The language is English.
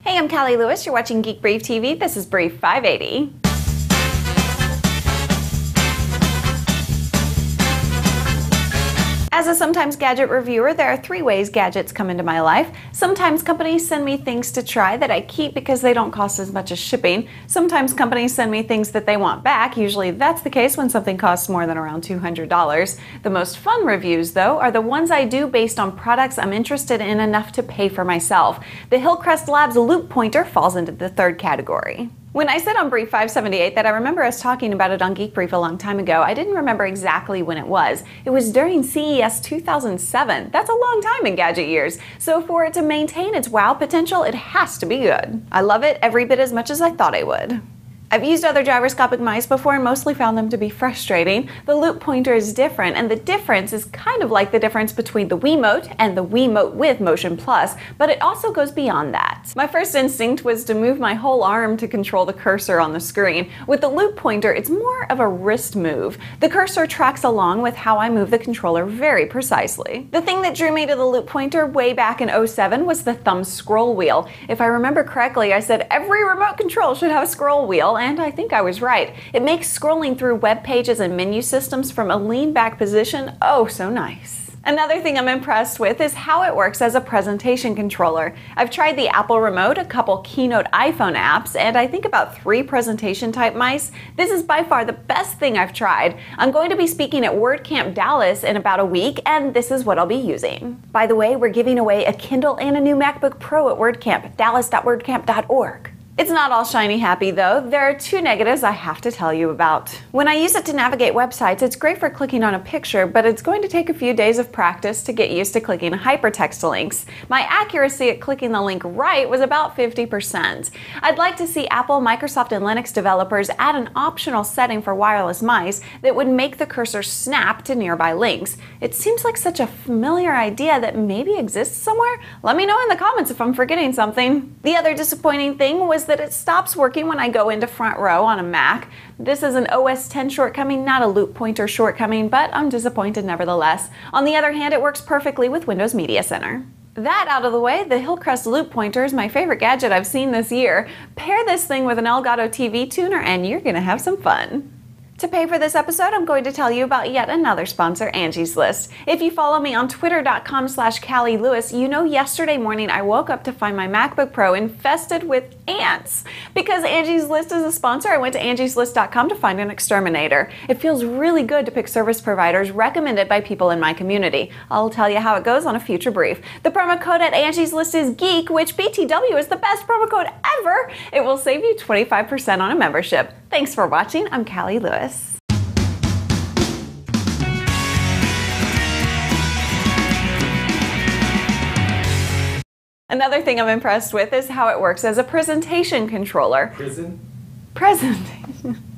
Hey, I'm Callie Lewis. You're watching Geek Brief TV. This is Brief 580. As a sometimes gadget reviewer, there are three ways gadgets come into my life. Sometimes companies send me things to try that I keep because they don't cost as much as shipping. Sometimes companies send me things that they want back. Usually that's the case when something costs more than around $200. The most fun reviews, though, are the ones I do based on products I'm interested in enough to pay for myself. The Hillcrest Labs loop pointer falls into the third category. When I said on Brief 578 that I remember us talking about it on Geek Brief a long time ago, I didn't remember exactly when it was. It was during CES 2007. That's a long time in gadget years. So for it to maintain its wow potential, it has to be good. I love it every bit as much as I thought I would. I've used other gyroscopic mice before and mostly found them to be frustrating. The loop pointer is different, and the difference is kind of like the difference between the Wiimote and the Wiimote with Motion Plus, but it also goes beyond that. My first instinct was to move my whole arm to control the cursor on the screen. With the loop pointer, it's more of a wrist move. The cursor tracks along with how I move the controller very precisely. The thing that drew me to the loop pointer way back in 2007 was the thumb scroll wheel. If I remember correctly, I said every remote control should have a scroll wheel, and I think I was right. It makes scrolling through web pages and menu systems from a lean back position oh so nice. Another thing I'm impressed with is how it works as a presentation controller. I've tried the Apple Remote, a couple Keynote iPhone apps, and I think about 3 presentation type mice. This is by far the best thing I've tried. I'm going to be speaking at Wordcamp Dallas in about a week, and this is what I'll be using. By the way, we're giving away a Kindle and a new MacBook Pro at Wordcamp, dallas.wordcamp.org. It's not all shiny happy though. There are 2 negatives I have to tell you about. When I use it to navigate websites, it's great for clicking on a picture, but it's going to take a few days of practice to get used to clicking hypertext links. My accuracy at clicking the link right was about 50%. I'd like to see Apple, Microsoft, and Linux developers add an optional setting for wireless mice that would make the cursor snap to nearby links. It seems like such a familiar idea that maybe exists somewhere. Let me know in the comments if I'm forgetting something. The other disappointing thing was that it stops working when I go into front row on a Mac. This is an OS X shortcoming, not a loop pointer shortcoming, but I'm disappointed nevertheless. On the other hand, it works perfectly with Windows Media Center. That out of the way, the Hillcrest loop pointer is my favorite gadget I've seen this year. Pair this thing with an Elgato TV tuner and you're gonna have some fun. To pay for this episode, I'm going to tell you about yet another sponsor, Angies List. If you follow me on twitter.com/Callie Lewis, you know yesterday morning I woke up to find my MacBook Pro infested with ants. Because Angies List is a sponsor, I went to angieslist.com to find an exterminator. It feels really good to pick service providers recommended by people in my community. I'll tell you how it goes on a future brief. The promo code at Angies List is GEEK, which BTW is the best promo code ever. It will save you 25% on a membership. Thanks for watching. I'm Callie Lewis. Another thing I'm impressed with is how it works as a presentation controller. Presentation.